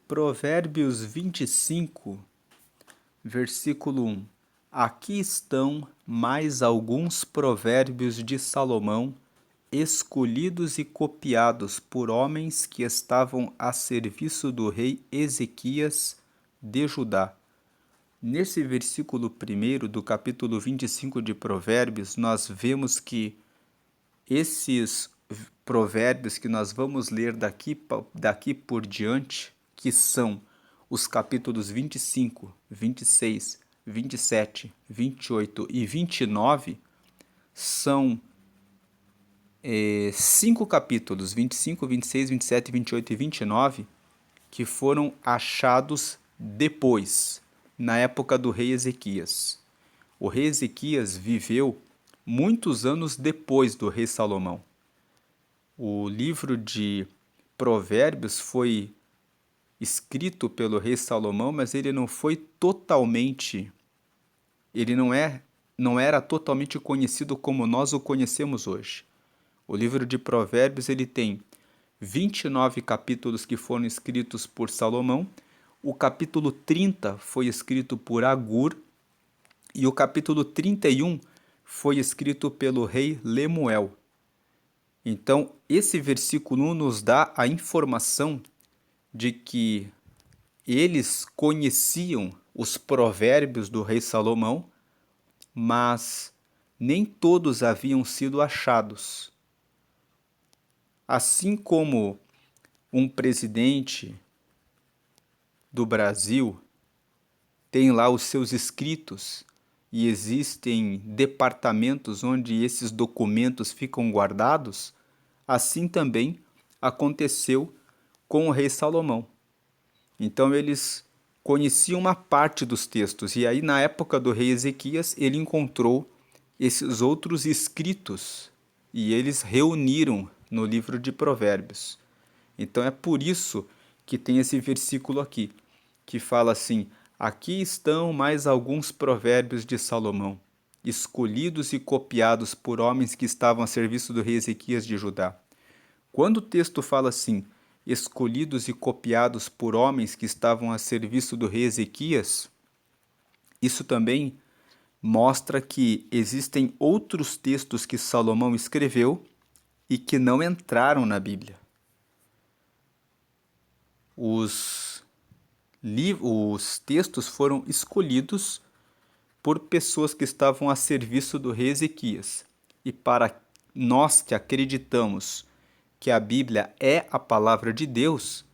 Provérbios 25, versículo 1. Aqui estão mais alguns provérbios de Salomão, escolhidos e copiados por homens que estavam a serviço do rei Ezequias de Judá. Nesse versículo 1 do capítulo 25 de Provérbios, nós vemos que esses provérbios que nós vamos ler daqui por diante, que são os capítulos 25, 26, 27, 28 e 29, são 5 capítulos, 25, 26, 27, 28 e 29, que foram achados depois, na época do rei Ezequias. O rei Ezequias viveu muitos anos depois do rei Salomão. O livro de Provérbios foi escrito pelo rei Salomão, mas ele não foi totalmente, ele não era totalmente conhecido como nós o conhecemos hoje. O livro de Provérbios ele tem 29 capítulos que foram escritos por Salomão, o capítulo 30 foi escrito por Agur e o capítulo 31 foi escrito pelo rei Lemuel. Então, esse versículo 1 nos dá a informação de que eles conheciam os provérbios do rei Salomão, mas nem todos haviam sido achados. Assim como um presidente do Brasil tem lá os seus escritos e existem departamentos onde esses documentos ficam guardados, assim também aconteceu com o rei Salomão. Então eles conheciam uma parte dos textos, e aí na época do rei Ezequias ele encontrou esses outros escritos e eles reuniram no livro de Provérbios. Então é por isso que tem esse versículo aqui, que fala assim: aqui estão mais alguns provérbios de Salomão, escolhidos e copiados por homens que estavam a serviço do rei Ezequias de Judá. Quando o texto fala assim, escolhidos e copiados por homens que estavam a serviço do rei Ezequias, isso também mostra que existem outros textos que Salomão escreveu e que não entraram na Bíblia. Os textos foram escolhidos por pessoas que estavam a serviço do rei Ezequias. E para nós que acreditamos que a Bíblia é a palavra de Deus,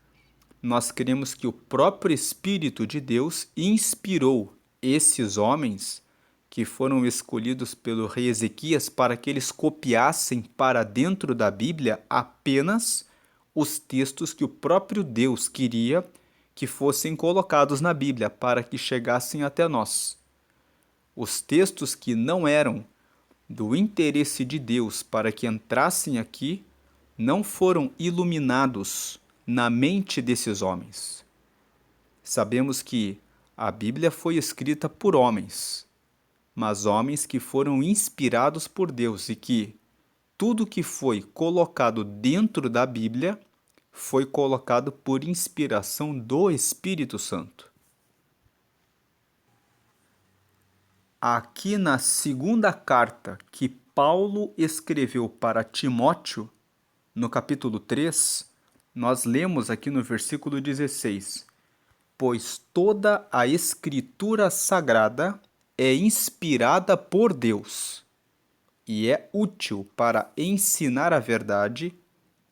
nós queremos que o próprio Espírito de Deus inspirou esses homens que foram escolhidos pelo rei Ezequias para que eles copiassem para dentro da Bíblia apenas os textos que o próprio Deus queria que fossem colocados na Bíblia para que chegassem até nós. Os textos que não eram do interesse de Deus para que entrassem aqui não foram iluminados na mente desses homens. Sabemos que a Bíblia foi escrita por homens, mas homens que foram inspirados por Deus e que tudo que foi colocado dentro da Bíblia foi colocado por inspiração do Espírito Santo. Aqui na segunda carta que Paulo escreveu para Timóteo, no capítulo 3, nós lemos aqui no versículo 16: pois toda a Escritura Sagrada é inspirada por Deus e é útil para ensinar a verdade,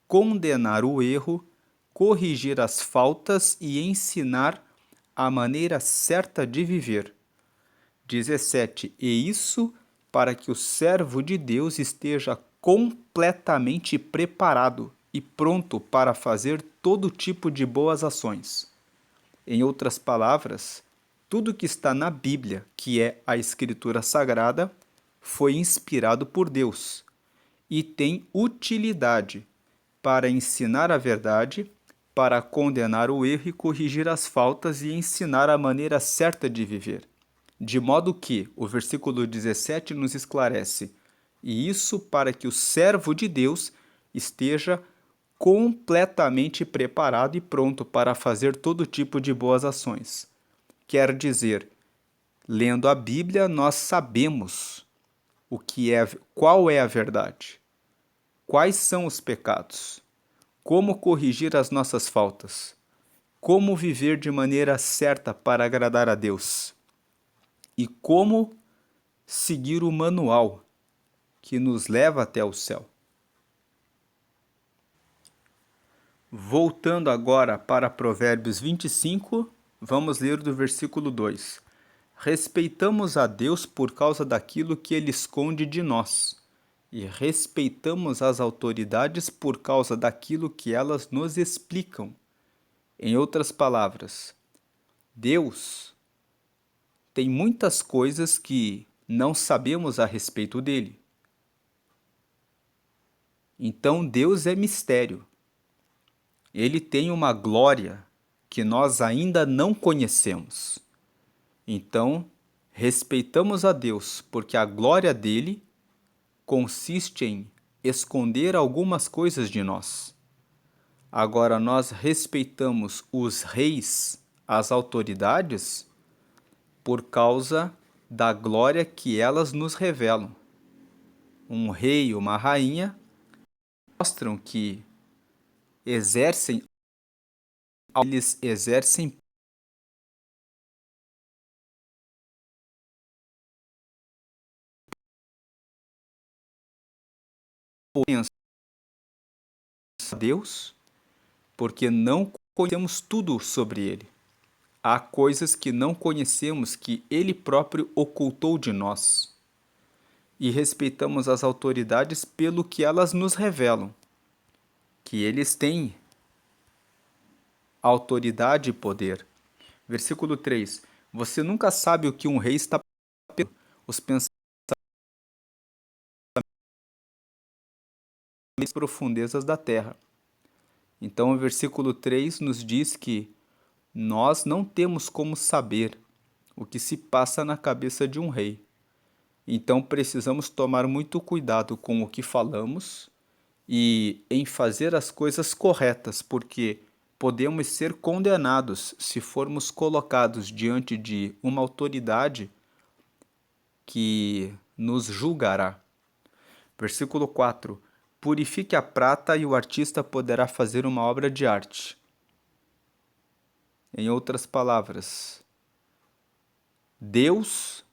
condenar o erro, corrigir as faltas e ensinar a maneira certa de viver. 17. E isso para que o servo de Deus esteja completamente preparado e pronto para fazer todo tipo de boas ações. Em outras palavras, tudo que está na Bíblia, que é a Escritura Sagrada, foi inspirado por Deus e tem utilidade para ensinar a verdade, para condenar o erro e corrigir as faltas e ensinar a maneira certa de viver. De modo que o versículo 17 nos esclarece: e isso para que o servo de Deus esteja completamente preparado e pronto para fazer todo tipo de boas ações. Quer dizer, lendo a Bíblia, nós sabemos qual é a verdade, quais são os pecados, como corrigir as nossas faltas, como viver de maneira certa para agradar a Deus e como seguir o manual que nos leva até o céu. Voltando agora para Provérbios 25, vamos ler do versículo 2. Respeitamos a Deus por causa daquilo que Ele esconde de nós, e respeitamos as autoridades por causa daquilo que elas nos explicam. Em outras palavras, Deus tem muitas coisas que não sabemos a respeito dele. Então Deus é mistério. Ele tem uma glória que nós ainda não conhecemos. Então, respeitamos a Deus porque a glória dele consiste em esconder algumas coisas de nós. Agora, nós respeitamos os reis, as autoridades, por causa da glória que elas nos revelam. Um rei, uma rainha, mostram que eles exercem a Deus, porque não conhecemos tudo sobre ele. Há coisas que não conhecemos que ele próprio ocultou de nós. E respeitamos as autoridades pelo que elas nos revelam, que eles têm autoridade e poder. Versículo 3. Você nunca sabe o que um rei está pensando, os pensamentos das profundezas da terra. Então, o versículo 3 nos diz que nós não temos como saber o que se passa na cabeça de um rei. Então, precisamos tomar muito cuidado com o que falamos e em fazer as coisas corretas, porque podemos ser condenados se formos colocados diante de uma autoridade que nos julgará. Versículo 4. Purifique a prata e o artista poderá fazer uma obra de arte. Em outras palavras, Deus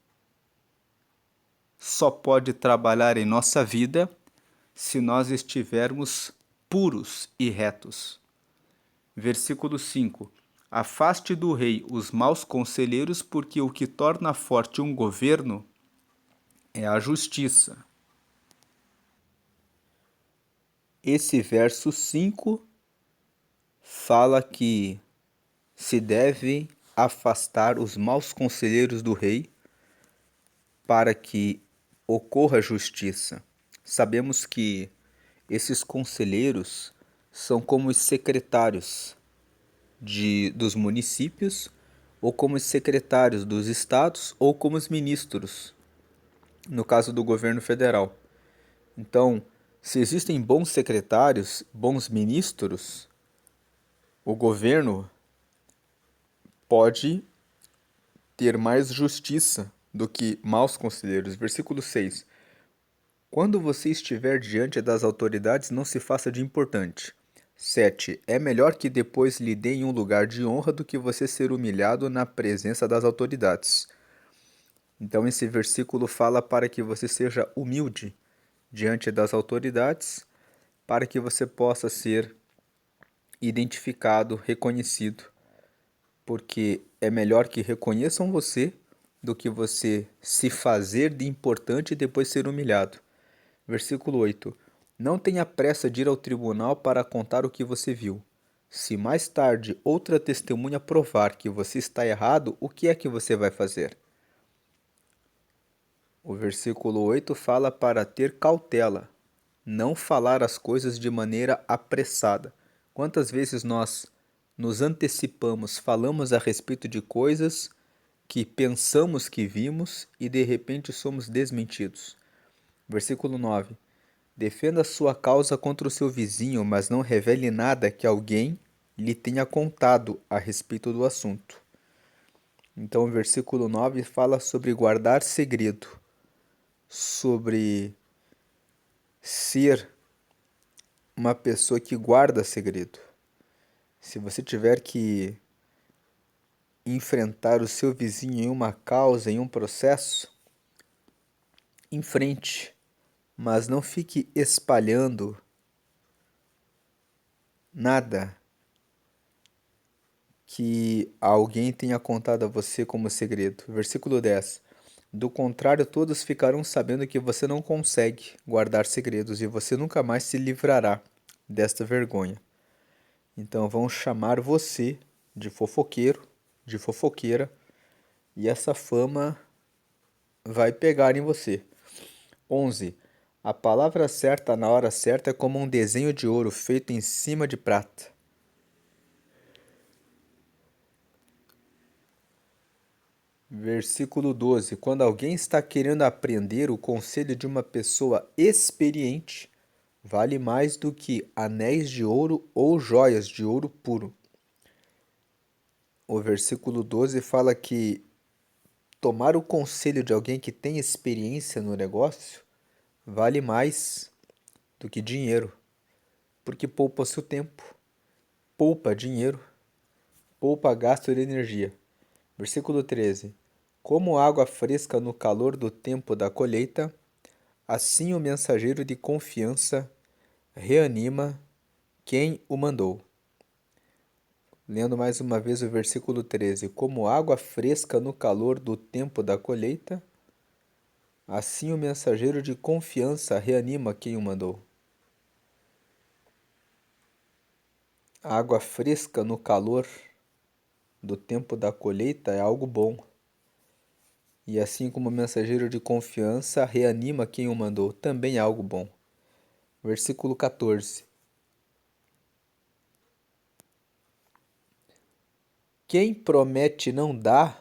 só pode trabalhar em nossa vida se nós estivermos puros e retos. Versículo 5. Afaste do rei os maus conselheiros, porque o que torna forte um governo é a justiça. Esse verso 5 fala que se deve afastar os maus conselheiros do rei para que ocorra justiça. Sabemos que esses conselheiros são como os secretários dos municípios, ou como os secretários dos estados, ou como os ministros, no caso do governo federal. Então, se existem bons secretários, bons ministros, o governo pode ter mais justiça do que maus conselheiros. Versículo 6. Quando você estiver diante das autoridades, não se faça de importante. 7. É melhor que depois lhe deem um lugar de honra do que você ser humilhado na presença das autoridades. Então, esse versículo fala para que você seja humilde diante das autoridades, para que você possa ser identificado, reconhecido, porque é melhor que reconheçam você do que você se fazer de importante e depois ser humilhado. Versículo 8. Não tenha pressa de ir ao tribunal para contar o que você viu. Se mais tarde outra testemunha provar que você está errado, o que é que você vai fazer? O versículo 8 fala para ter cautela, não falar as coisas de maneira apressada. Quantas vezes nós nos antecipamos, falamos a respeito de coisas que pensamos que vimos e de repente somos desmentidos. Versículo 9. Defenda sua causa contra o seu vizinho, mas não revele nada que alguém lhe tenha contado a respeito do assunto. Então, o versículo 9 fala sobre guardar segredo, sobre ser uma pessoa que guarda segredo. Se você tiver que enfrentar o seu vizinho em uma causa, em um processo, enfrente, mas não fique espalhando nada que alguém tenha contado a você como segredo. Versículo 10. Do contrário, todos ficarão sabendo que você não consegue guardar segredos e você nunca mais se livrará desta vergonha. Então vão chamar você de fofoqueiro, de fofoqueira, e essa fama vai pegar em você. 11. A palavra certa na hora certa é como um desenho de ouro feito em cima de prata. Versículo 12. Quando alguém está querendo aprender, o conselho de uma pessoa experiente vale mais do que anéis de ouro ou joias de ouro puro. O versículo 12 fala que tomar o conselho de alguém que tem experiência no negócio vale mais do que dinheiro, porque poupa seu tempo, poupa dinheiro, poupa gasto de energia. Versículo 13. Como água fresca no calor do tempo da colheita, assim o mensageiro de confiança reanima quem o mandou. Lendo mais uma vez o versículo 13. Como água fresca no calor do tempo da colheita, assim o mensageiro de confiança reanima quem o mandou. Água fresca no calor do tempo da colheita é algo bom. E assim como o mensageiro de confiança reanima quem o mandou, também é algo bom. Versículo 14. Quem promete e não dá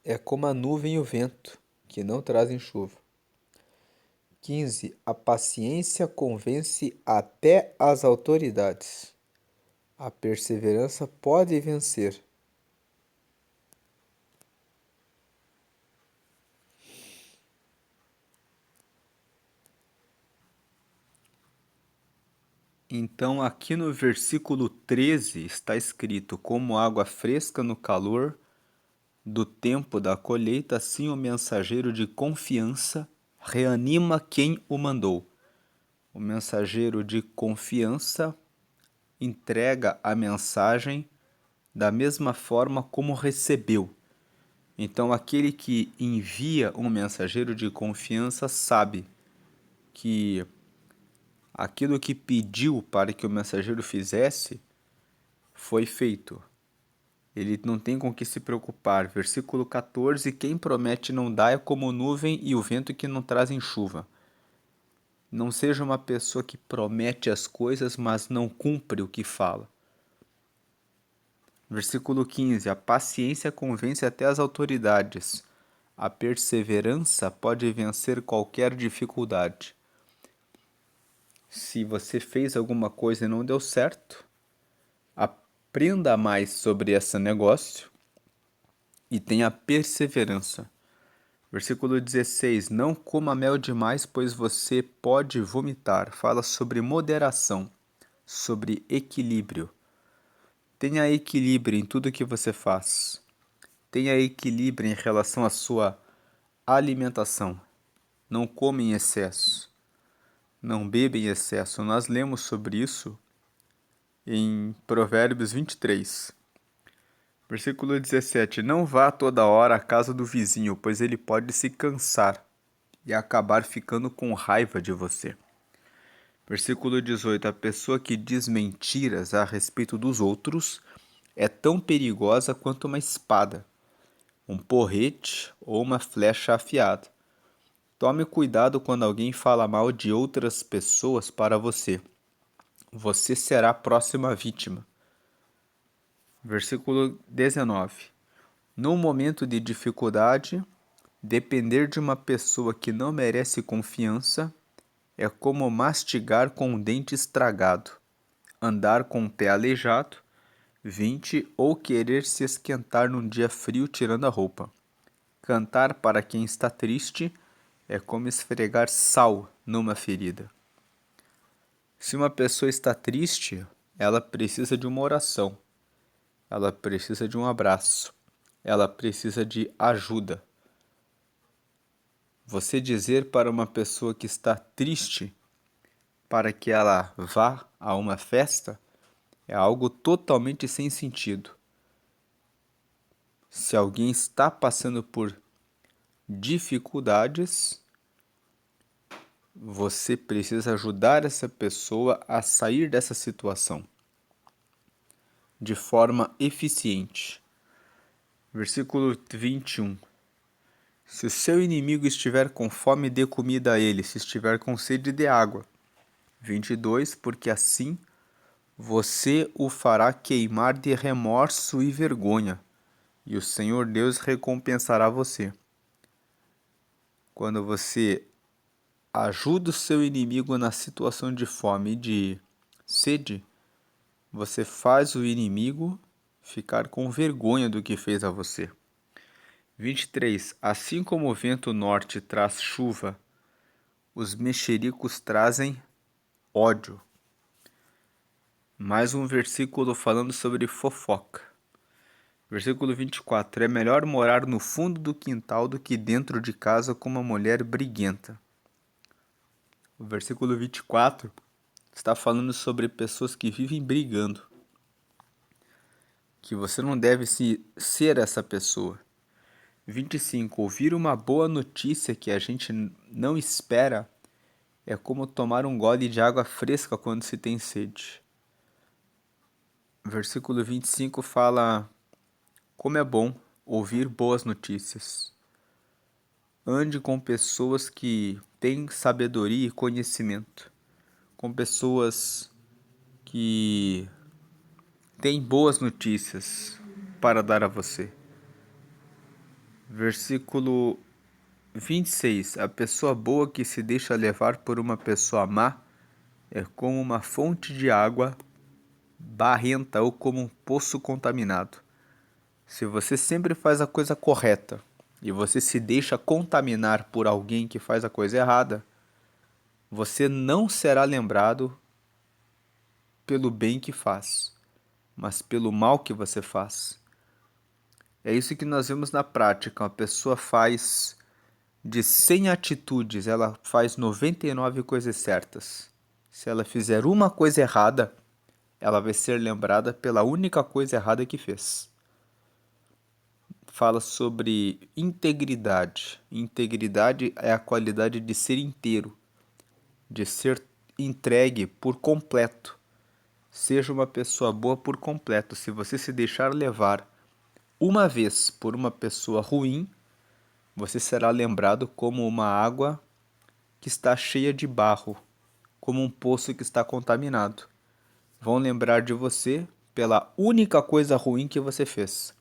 é como a nuvem e o vento, que não trazem chuva. 15. A paciência convence até as autoridades. A perseverança pode vencer. Então, aqui no versículo 13 está escrito: como água fresca no calor do tempo da colheita, assim o mensageiro de confiança reanima quem o mandou. O mensageiro de confiança entrega a mensagem da mesma forma como recebeu. Então, aquele que envia um mensageiro de confiança sabe que aquilo que pediu para que o mensageiro fizesse foi feito. Ele não tem com que se preocupar. Versículo 14: quem promete não dá é como nuvem e o vento que não trazem chuva. Não seja uma pessoa que promete as coisas, mas não cumpre o que fala. Versículo 15: a paciência convence até as autoridades. A perseverança pode vencer qualquer dificuldade. Se você fez alguma coisa e não deu certo, aprenda mais sobre esse negócio e tenha perseverança. Versículo 16: não coma mel demais, pois você pode vomitar. Fala sobre moderação, sobre equilíbrio. Tenha equilíbrio em tudo que você faz. Tenha equilíbrio em relação à sua alimentação. Não coma em excesso. Não beba em excesso. Nós lemos sobre isso em Provérbios 23. Versículo 17. Não vá toda hora à casa do vizinho, pois ele pode se cansar e acabar ficando com raiva de você. Versículo 18. A pessoa que diz mentiras a respeito dos outros é tão perigosa quanto uma espada, um porrete ou uma flecha afiada. Tome cuidado quando alguém fala mal de outras pessoas para você. Você será a próxima vítima. Versículo 19. No momento de dificuldade, depender de uma pessoa que não merece confiança é como mastigar com um dente estragado, andar com o pé aleijado. 20. Ou querer se esquentar num dia frio tirando a roupa. Cantar para quem está triste é como esfregar sal numa ferida. Se uma pessoa está triste, ela precisa de uma oração, ela precisa de um abraço, ela precisa de ajuda. Você dizer para uma pessoa que está triste para que ela vá a uma festa é algo totalmente sem sentido. Se alguém está passando por dificuldades, você precisa ajudar essa pessoa a sair dessa situação de forma eficiente. Versículo 21. Se o seu inimigo estiver com fome, dê comida a ele, se estiver com sede, dê água. 22. Porque assim você o fará queimar de remorso e vergonha, e o Senhor Deus recompensará você. Quando você ajuda o seu inimigo na situação de fome e de sede, você faz o inimigo ficar com vergonha do que fez a você. 23. Assim como o vento norte traz chuva, os mexericos trazem ódio. Mais um versículo falando sobre fofoca. Versículo 24. É melhor morar no fundo do quintal do que dentro de casa com uma mulher briguenta. O versículo 24 está falando sobre pessoas que vivem brigando. Que você não deve ser essa pessoa. 25. Ouvir uma boa notícia que a gente não espera é como tomar um gole de água fresca quando se tem sede. Versículo 25 fala como é bom ouvir boas notícias. Ande com pessoas que têm sabedoria e conhecimento, com pessoas que têm boas notícias para dar a você. Versículo 26. A pessoa boa que se deixa levar por uma pessoa má é como uma fonte de água barrenta ou como um poço contaminado. Se você sempre faz a coisa correta e você se deixa contaminar por alguém que faz a coisa errada, você não será lembrado pelo bem que faz, mas pelo mal que você faz. É isso que nós vemos na prática. Uma pessoa faz de 100 atitudes, ela faz 99 coisas certas. Se ela fizer uma coisa errada, ela vai ser lembrada pela única coisa errada que fez. Fala sobre integridade. Integridade é a qualidade de ser inteiro, de ser entregue por completo. Seja uma pessoa boa por completo. Se você se deixar levar uma vez por uma pessoa ruim, você será lembrado como uma água que está cheia de barro, como um poço que está contaminado. Vão lembrar de você pela única coisa ruim que você fez.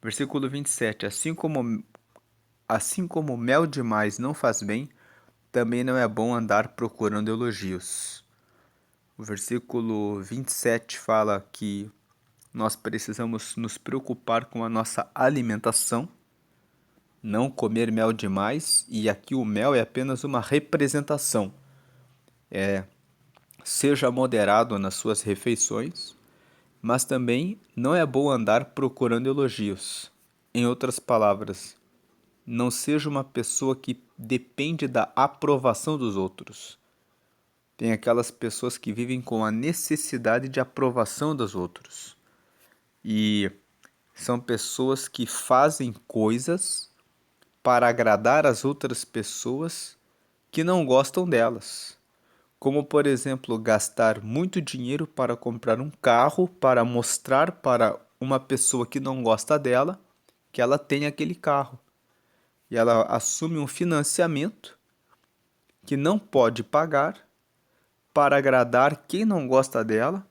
Versículo 27. Assim como mel demais não faz bem, também não é bom andar procurando elogios. O versículo 27 fala que nós precisamos nos preocupar com a nossa alimentação, não comer mel demais, e aqui o mel é apenas uma representação. Seja moderado nas suas refeições, mas também não é bom andar procurando elogios. Em outras palavras, não seja uma pessoa que depende da aprovação dos outros. Tem aquelas pessoas que vivem com a necessidade de aprovação dos outros. E são pessoas que fazem coisas para agradar as outras pessoas que não gostam delas. Como, por exemplo, gastar muito dinheiro para comprar um carro para mostrar para uma pessoa que não gosta dela que ela tem aquele carro. E ela assume um financiamento que não pode pagar para agradar quem não gosta dela,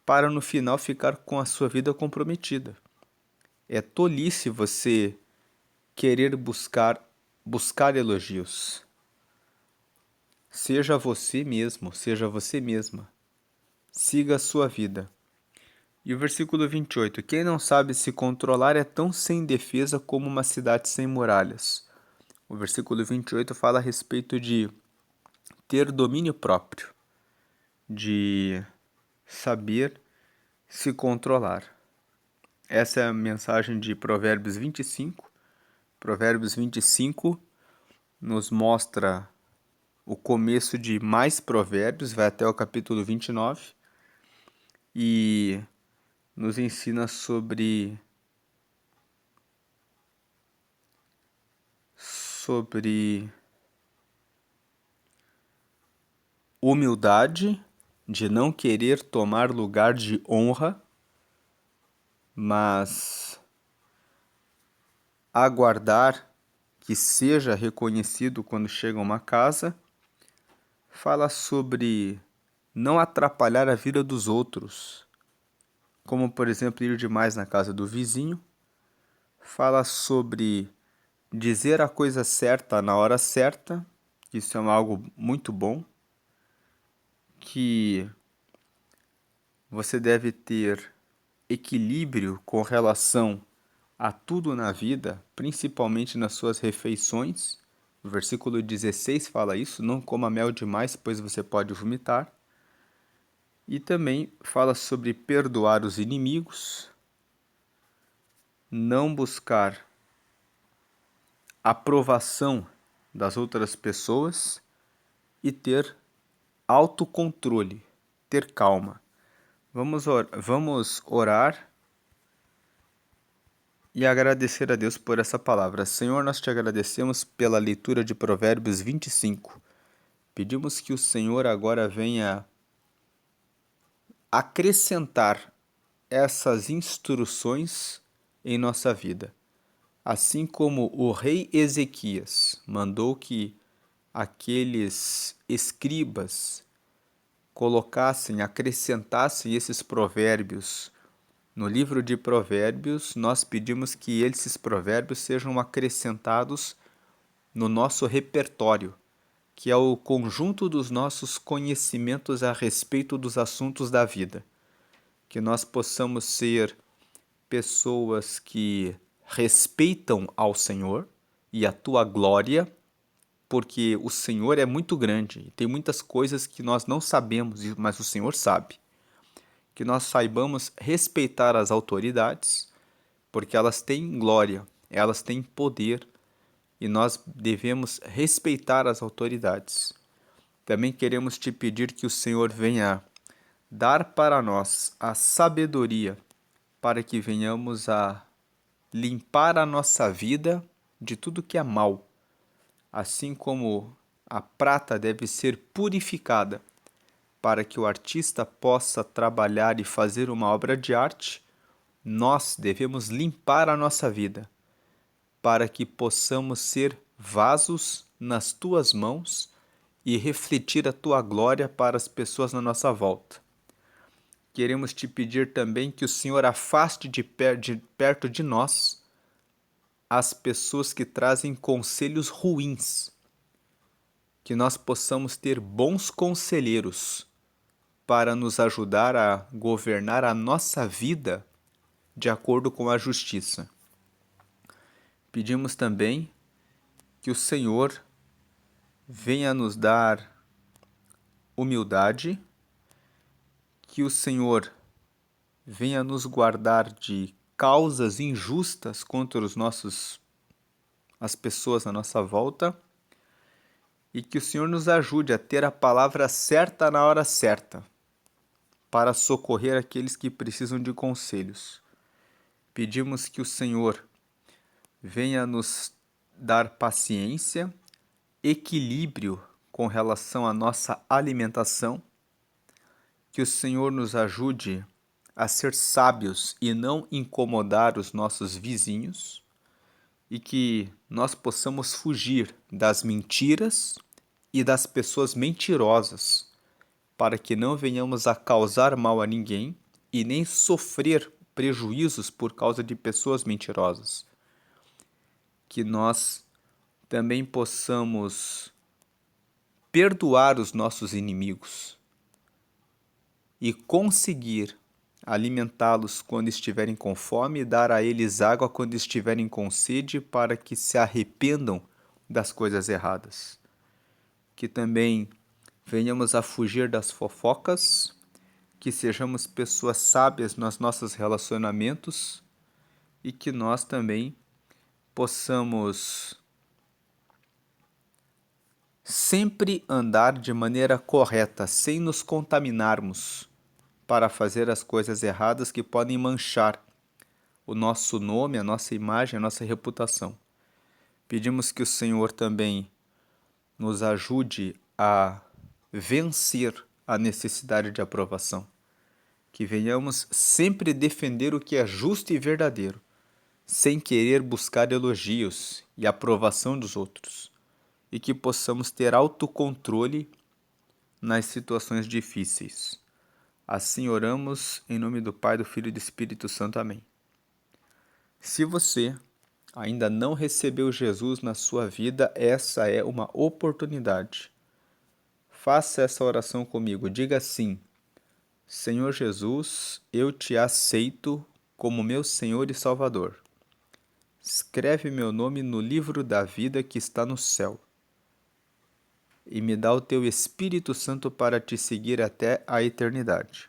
para no final ficar com a sua vida comprometida. É tolice você querer buscar elogios. Seja você mesmo, seja você mesma. Siga a sua vida. E o versículo 28. Quem não sabe se controlar é tão sem defesa como uma cidade sem muralhas. O versículo 28 fala a respeito de ter domínio próprio, de saber se controlar. Essa é a mensagem de Provérbios 25. Provérbios 25 nos mostra o começo de mais provérbios, vai até o capítulo 29, e nos ensina sobre humildade, de não querer tomar lugar de honra, mas aguardar que seja reconhecido quando chega a uma casa. Fala sobre não atrapalhar a vida dos outros, como por exemplo ir demais na casa do vizinho. Fala sobre dizer a coisa certa na hora certa, isso é algo muito bom, que você deve ter equilíbrio com relação a tudo na vida, principalmente nas suas refeições. O versículo 16 fala isso: não coma mel demais, pois você pode vomitar. E também fala sobre perdoar os inimigos, não buscar aprovação das outras pessoas e ter autocontrole, ter calma. Vamos orar e agradecer a Deus por essa palavra. Senhor, nós te agradecemos pela leitura de Provérbios 25. Pedimos que o Senhor agora venha acrescentar essas instruções em nossa vida. Assim como o rei Ezequias mandou que aqueles escribas colocassem, acrescentassem esses provérbios no livro de Provérbios, nós pedimos que esses provérbios sejam acrescentados no nosso repertório, que é o conjunto dos nossos conhecimentos a respeito dos assuntos da vida. Que nós possamos ser pessoas que respeitam ao Senhor e a tua glória, porque o Senhor é muito grande e tem muitas coisas que nós não sabemos, mas o Senhor sabe. Que nós saibamos respeitar as autoridades, porque elas têm glória, elas têm poder e nós devemos respeitar as autoridades. Também queremos te pedir que o Senhor venha dar para nós a sabedoria para que venhamos a limpar a nossa vida de tudo que é mal, assim como a prata deve ser purificada para que o artista possa trabalhar e fazer uma obra de arte. Nós devemos limpar a nossa vida para que possamos ser vasos nas tuas mãos e refletir a tua glória para as pessoas na nossa volta. Queremos te pedir também que o Senhor afaste de perto de nós as pessoas que trazem conselhos ruins, que nós possamos ter bons conselheiros para nos ajudar a governar a nossa vida de acordo com a justiça. Pedimos também que o Senhor venha nos dar humildade, que o Senhor venha nos guardar de causas injustas contra as pessoas à nossa volta, e que o Senhor nos ajude a ter a palavra certa na hora certa, para socorrer aqueles que precisam de conselhos. Pedimos que o Senhor venha nos dar paciência, equilíbrio com relação à nossa alimentação, que o Senhor nos ajude a ser sábios e não incomodar os nossos vizinhos, e que nós possamos fugir das mentiras e das pessoas mentirosas, para que não venhamos a causar mal a ninguém e nem sofrer prejuízos por causa de pessoas mentirosas. Que nós também possamos perdoar os nossos inimigos e conseguir alimentá-los quando estiverem com fome e dar a eles água quando estiverem com sede, para que se arrependam das coisas erradas. Que também venhamos a fugir das fofocas, que sejamos pessoas sábias nos nossos relacionamentos e que nós também possamos sempre andar de maneira correta, sem nos contaminarmos para fazer as coisas erradas que podem manchar o nosso nome, a nossa imagem, a nossa reputação. Pedimos que o Senhor também nos ajude a vencer a necessidade de aprovação. Que venhamos sempre defender o que é justo e verdadeiro, sem querer buscar elogios e aprovação dos outros. E que possamos ter autocontrole nas situações difíceis. Assim oramos em nome do Pai, do Filho e do Espírito Santo. Amém. Se você ainda não recebeu Jesus na sua vida, essa é uma oportunidade. Faça essa oração comigo. Diga assim: Senhor Jesus, eu te aceito como meu Senhor e Salvador. Escreve meu nome no livro da vida que está no céu. E me dá o teu Espírito Santo para te seguir até a eternidade.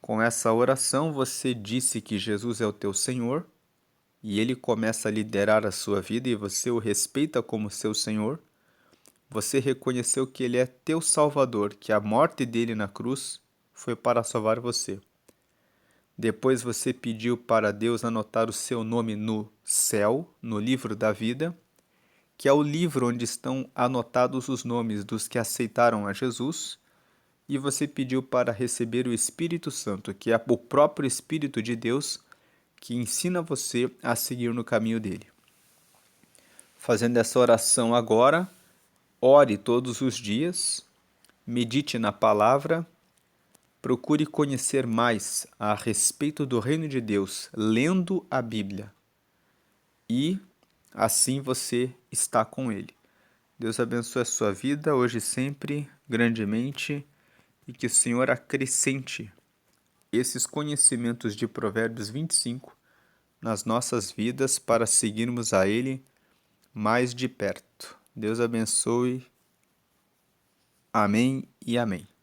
Com essa oração, você disse que Jesus é o teu Senhor, e ele começa a liderar a sua vida e você o respeita como seu Senhor. Você reconheceu que ele é teu Salvador, que a morte dele na cruz foi para salvar você. Depois você pediu para Deus anotar o seu nome no céu, no livro da vida, que é o livro onde estão anotados os nomes dos que aceitaram a Jesus, e você pediu para receber o Espírito Santo, que é o próprio Espírito de Deus, que ensina você a seguir no caminho dele. Fazendo essa oração agora, ore todos os dias, medite na palavra, procure conhecer mais a respeito do reino de Deus, lendo a Bíblia. E assim você está com ele. Deus abençoe a sua vida, hoje e sempre, grandemente, e que o Senhor acrescente esses conhecimentos de Provérbios 25 nas nossas vidas para seguirmos a Ele mais de perto. Deus abençoe. Amém e amém.